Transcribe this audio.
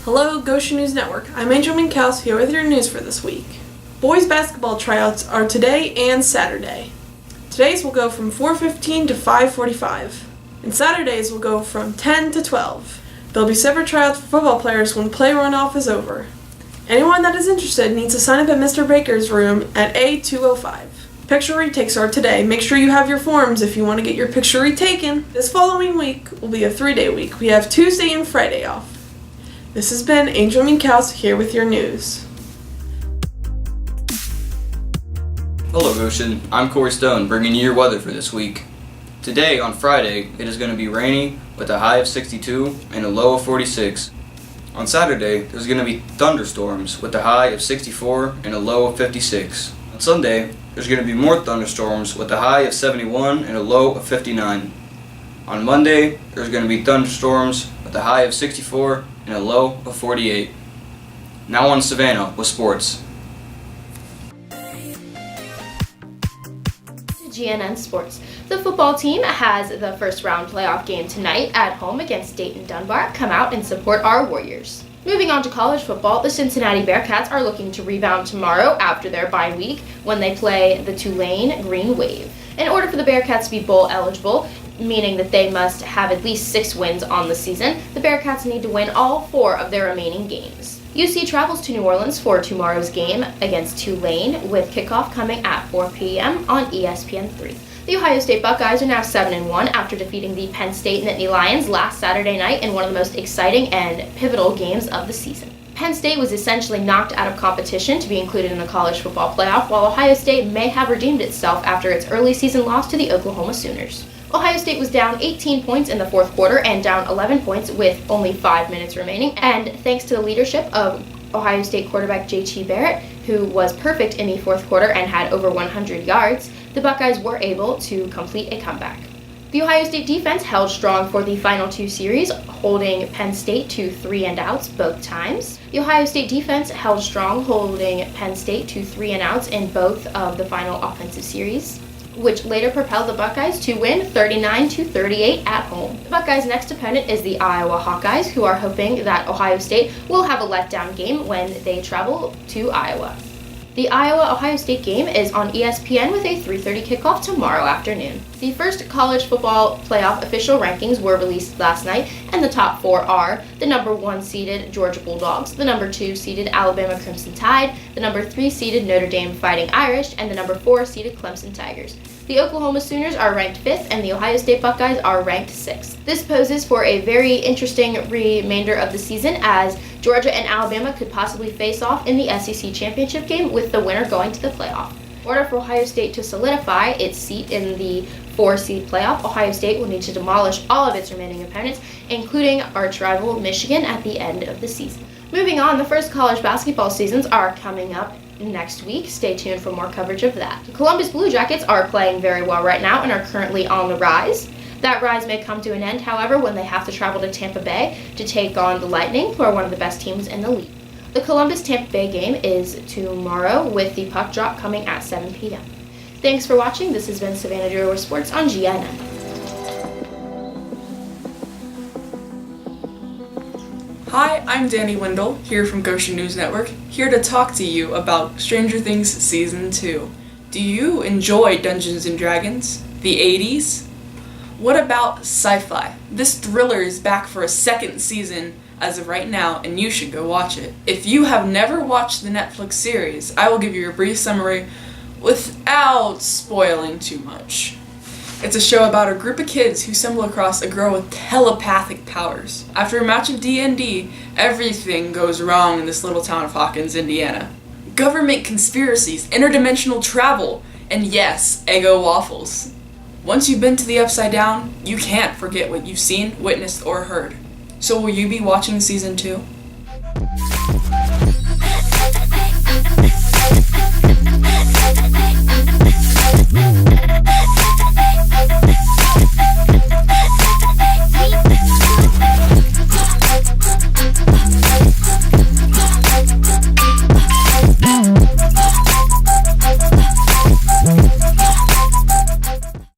Hello, Goshen News Network. I'm Angel Minkaus here with your news for this week. Boys basketball tryouts are today and Saturday. Today's will go from 4:15 to 5:45, and Saturdays will go from 10 to 12. There'll be separate tryouts for football players when play runoff is over. Anyone that is interested needs to sign up at Mr. Baker's room at A205. Picture retakes are today. Make sure you have your forms if you want to get your picture retaken. This following week will be a 3-day week. We have Tuesday and Friday off. This has been Angel Minkaus here with your news. Hello Goshen, I'm Corey Stone bringing you your weather for this week. Today on Friday it is going to be rainy with a high of 62 and a low of 46. On Saturday there's going to be thunderstorms with a high of 64 and a low of 56. On Sunday there's going to be more thunderstorms with a high of 71 and a low of 59. On Monday there's going to be thunderstorms with a high of 64 and a low of 48. Now on Savannah with sports. GNN Sports. The football team has the first round playoff game tonight at home against Dayton Dunbar. Come out and support our Warriors. Moving on to college football, the Cincinnati Bearcats are looking to rebound tomorrow after their bye week when they play the Tulane Green Wave. In order for the Bearcats to be bowl eligible, meaning that they must have at least 6 wins on the season, the Bearcats need to win all 4 of their remaining games. UC travels to New Orleans for tomorrow's game against Tulane, with kickoff coming at 4 p.m. on ESPN3. The Ohio State Buckeyes are now 7-1 after defeating the Penn State Nittany Lions last Saturday night in one of the most exciting and pivotal games of the season. Penn State was essentially knocked out of competition to be included in the college football playoff, while Ohio State may have redeemed itself after its early season loss to the Oklahoma Sooners. Ohio State was down 18 points in the fourth quarter and down 11 points with only 5 minutes remaining, and thanks to the leadership of Ohio State quarterback J.T. Barrett, who was perfect in the fourth quarter and had over 100 yards, the Buckeyes were able to complete a comeback. The Ohio State defense held strong for the final 2 series, holding Penn State to 3 and outs both times. The Ohio State defense held strong, holding Penn State to 3 and outs in both of the final offensive series, which later propelled the Buckeyes to win 39-38 at home. The Buckeyes' next opponent is the Iowa Hawkeyes, who are hoping that Ohio State will have a letdown game when they travel to Iowa. The Iowa-Ohio State game is on ESPN with a 3:30 kickoff tomorrow afternoon. The first college football playoff official rankings were released last night, and the top 4 are the number 1 seeded Georgia Bulldogs, the number 2 seeded Alabama Crimson Tide, the number 3 seeded Notre Dame Fighting Irish, and the number 4 seeded Clemson Tigers. The Oklahoma Sooners are ranked 5th, and the Ohio State Buckeyes are ranked 6th. This poses for a very interesting remainder of the season, as Georgia and Alabama could possibly face off in the SEC championship game, with the winner going to the playoff. In order for Ohio State to solidify its seat in the 4-seed playoff, Ohio State will need to demolish all of its remaining opponents, including arch rival Michigan at the end of the season. Moving on, the first college basketball seasons are coming up next week. Stay tuned for more coverage of that. The Columbus Blue Jackets are playing very well right now and are currently on the rise. That rise may come to an end, however, when they have to travel to Tampa Bay to take on the Lightning, who are one of the best teams in the league. The Columbus-Tampa Bay game is tomorrow, with the puck drop coming at 7 p.m. Thanks for watching. This has been Savannah Bureau of Sports on GNN. Hi, I'm Danny Wendell, here from Goshen News Network, here to talk to you about Stranger Things Season 2. Do you enjoy Dungeons & Dragons? The 80s? What about sci-fi? This thriller is back for a 2nd season as of right now, and you should go watch it. If you have never watched the Netflix series, I will give you a brief summary without spoiling too much. It's a show about a group of kids who stumble across a girl with telepathic powers. After a match of D&D, everything goes wrong in this little town of Hawkins, Indiana. Government conspiracies, interdimensional travel, and yes, Eggo waffles. Once you've been to the Upside Down, you can't forget what you've seen, witnessed, or heard. So will you be watching Season 2?